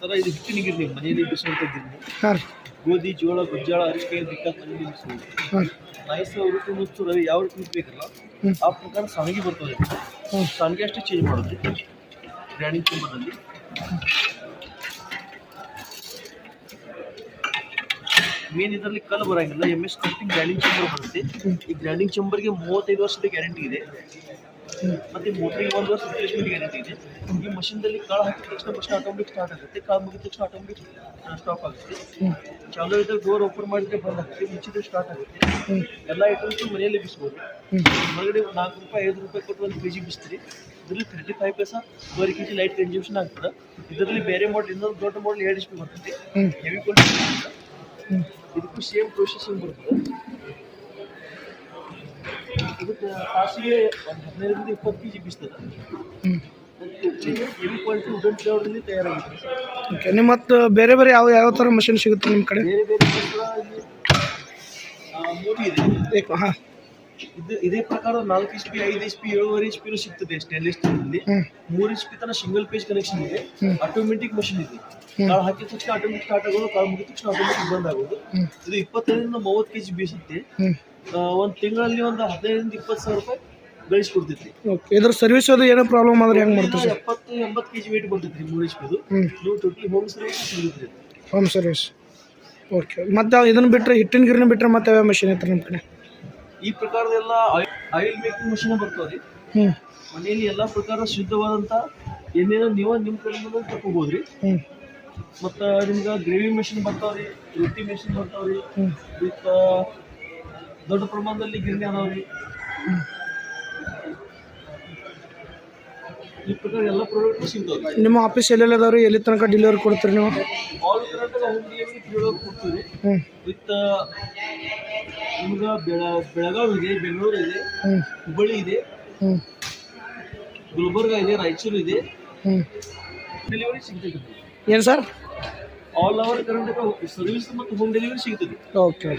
Sir ಇದು ಹಿಟ್ಟಿನ ಗಿರ್ನಿ ಮನೆಯಲ್ಲಿ ಬಿಸುವಂಥ ಗಿರ್ನಿ. ಹಾಂ ರೀ. ಗೋಧಿ, ಜೋಳ, ಗೊಂಜಾಳ, ಅರಿಶಿಕಾಯಿ ಬಿಟ್ಟ ಮನೆಯಲ್ಲಿ ಬಿಸುವುದು. ಹಾಂ ರಾಯಿಸ್ ರುಚಿ ಮುಚ್ಚು ರವೆ ಯಾವ ರೀತಿ ಬೇಕಲ್ಲ ಆ ಪ್ರಕಾರ ಸಾಣಿಗೆ ಬರ್ತದೆ. ಸಾಣಿಗೆ ಅಷ್ಟೇ ಚೇಂಜ್ ಮಾಡೋದು ಗ್ರೈಂಡಿಂಗ್ ಚೇಂಬರ್ನಲ್ಲಿ. ಮೇನ್ ಇದರಲ್ಲಿ ಕಲ್ಲು ಬರಂಗಿಲ್ಲ. MS ಕಂಪ್ನಿ ಗ್ರೈಂಡಿಂಗ್ ಚೇಂಬರ್ ಬರುತ್ತೆ. ಈ ಗ್ರೈಂಡಿಂಗ್ ಚೇಂಬರ್ಗೆ 35 ವರ್ಷದ ಗ್ಯಾರಂಟಿ ಇದೆ. ಮತ್ತೆ ಮೋಟ್ರಿಗೆ 1 ವರ್ಷ ರಿಪ್ಲೇಸ್ಮೆಂಟ್ ಗ್ಯಾರಂಟಿ ಇದೆ. ಈ ಮಷೀನ್ದಲ್ಲಿ ಕಾಳು ಹಾಕಿದ ತಕ್ಷಣ ಮಷೀನ್ ಆಟೋಮೆಟಿಕ್ ಸ್ಟಾರ್ಟ್ ಆಗುತ್ತೆ. ಕಾಳು ಮುಗಿದ ತಕ್ಷಣ ಆಟೋಮೆಟಿಕ್ ಸ್ಟಾಪ್ ಆಗುತ್ತೆ. ಚಾಲೂ ಇದ್ದಾಗ ಡೋರ್ ಓಪನ್ ಮಾಡಿದ್ರೆ ಬಂದ್ ಆಗುತ್ತೆ, ಮುಚ್ಚಿದ್ರೆ ಸ್ಟಾರ್ಟ್ ಆಗುತ್ತೆ. ಎಲ್ಲ ಐಟಮ್ಸು ಮನೆಯಲ್ಲಿ ಬಿಸ್ಬೋದು. ಹೊರಗಡೆ 4 ರೂಪಾಯಿ 5 ರೂಪಾಯಿ ಕೊಟ್ಟು 1 kg ಬಿಸ್ತೀರಿ. ಇದರಲ್ಲಿ 35 paisa per kg light consumption ಆಗ್ತದೆ. ಇದರಲ್ಲಿ ಬೇರೆ ಮಾಡಲ್ ಇನ್ನೊಂದು ದೊಡ್ಡ ಮಾಡಲ್ 2 HP ಬರ್ತದೆ. Heavy quality. ಇದಕ್ಕೂ ಸೇಮ್ ಪ್ರೊಸೆಸಿಂಗ್ ಬರ್ತದೆ. ಇದಕ್ಕೆ ತಾಸಿಗೆ 15ರಿಂದ 20 kg ಬಿಸ್ತದೆ. ಹೆವಿ ಕ್ವಾಲಿಟಿ ವುಡನ್ ಫ್ಲೇವರಲ್ಲಿ ತಯಾರಾಗುತ್ತೆ. ಓಕೆ. ನಿಮ್ಮ ಮತ್ತು ಬೇರೆ ಬೇರೆ ಯಾವ ಥರ ಮಷಿನ್ ಸಿಗುತ್ತೆ ನಿಮ್ಮ ಕಡೆ? ಬೇರೆ ಬೇರೆ ಇಲ್ಲಿ ಮೋಟಿ ಇದೆ. ಹಾಂ. ಇದೇ ಪ್ರಕಾರ 4 HP 5 HP 7.5 HP ಸಿಗ್ತದೆ ಸ್ಟೇನ್ಲೆಸ್ ಸ್ಟೀಲ್. 3 HP ತನಕ ಸಿಂಗಲ್ ಪೇಜ್ ಕನೆಕ್ಷನ್ ಇದೆ. ಆಟೋಮೆಟಿಕ್ ಮಷಿನ್ ಇದೆ. ಕಾಳು ಹಾಕಿದ ತಕ್ಷಣ ಆಟೋಮೆಟಿಕ್ ಸ್ಟಾರ್ಟ್ ಆಗೋದು, ಕಾಳು ಮುಗಿದ ತಕ್ಷಣ ಆಟೋಮೆಟಿಕ್ ಬಂದ್ ಆಗೋದು. ಇದು 25ರಿಂದ 30 kg ಬೀಸುತ್ತೆ. ಒಂದು ತಿಂಗಳಲ್ಲಿ ಒಂದು 15ರಿಂದ 20 ಸಾವಿರ ರೂಪಾಯಿ ಗಳಿಸ್ಕೊಡ್ತೈತಿ. ಓಕೆ. ಇದ್ರ ಸರ್ವಿಸ್ ಅದು ಏನೋ ಪ್ರಾಬ್ಲಮ್ ಆದ್ರೆ ಹೆಂಗೆ ಮಾಡ್ತೀವಿ? 70-80 kg ವೇಟ್ ಬರ್ತೈತಿ 3 HP ಇದು. ನೀವು ಟೋಟಲಿ ಹೋಮ್ ಸರ್ವಿಸ್ ಸಿಗುತ್ತೆ. Home service. ಓಕೆ. ಮತ್ತು ಇದನ್ನು ಬಿಟ್ಟರೆ ಹಿಟ್ಟಿನ ಗಿರ್ನಿ ಬಿಟ್ಟರೆ ಮತ್ತೆ ಯಾವ ಮಷಿನ್ ಐತೆ ನಿಮ್ಮ ಕಡೆ? ಈ ಪ್ರಕಾರದೆಲ್ಲ ಆಯಿಲ್ ಮೇಕಿಂಗ್ ಮಷೀನ್ ಬರ್ತಾವ್ರಿ. ಮನೆಯಲ್ಲಿ ಎಲ್ಲ ಪ್ರಕಾರ ಶುದ್ಧವಾದಂಥ ಎಣ್ಣೆನ ನೀವು ನಿಮ್ಮ ಕಡೆಯಿಂದ ತಗೋಬೋದ್ರಿ. ಮತ್ತು ನಿಮ್ಗೆ ಗ್ರೇವಿ ಮೆಷಿನ್ ಬರ್ತಾವ್ರಿ, ರೊಟ್ಟಿ ಮೆಷಿನ್ ಬರ್ತಾವ್ರಿ, ವಿತ್ ದೊಡ್ಡ ಪ್ರಮಾಣದಲ್ಲಿ ಗಿರ್ನಿ ಅದಾವ್ರಿ. ಈ ಪ್ರಕಾರ ಎಲ್ಲ ಪ್ರಾಡಕ್ಟ್ ಸಿಗ್ತಾವ್ರಿ. ನಿಮ್ಮ ಆಫೀಸ್ ಎಲ್ಲೆಲ್ಲ ಅದಾವ್ರಿ? ಎಲ್ಲಿ ತನಕ ಡೆಲಿವರಿ ಕೊಡ್ತೀರಿ ನೀವು? All Karnataka home delivery free ಕೊಡ್ತೀವಿ. ವಿತ್ ನಿಮ್ಗೆ ಬೆಳಗಾವಿ ಇದೆ, ಬೆಂಗಳೂರು ಇದೆ, ಹುಬ್ಬಳ್ಳಿ ಇದೆ, ಗುಲ್ಬರ್ಗ ಇದೆ, ರಾಯಚೂರು ಇದೆ. ಡೆಲಿವರಿ ಸಿಗ್ತದೆ. ಏನು sir? All over Karnataka service ಮತ್ತು ಹೋಮ್ ಡೆಲಿವರಿ ಸಿಗ್ತದೆ. ಓಕೆ.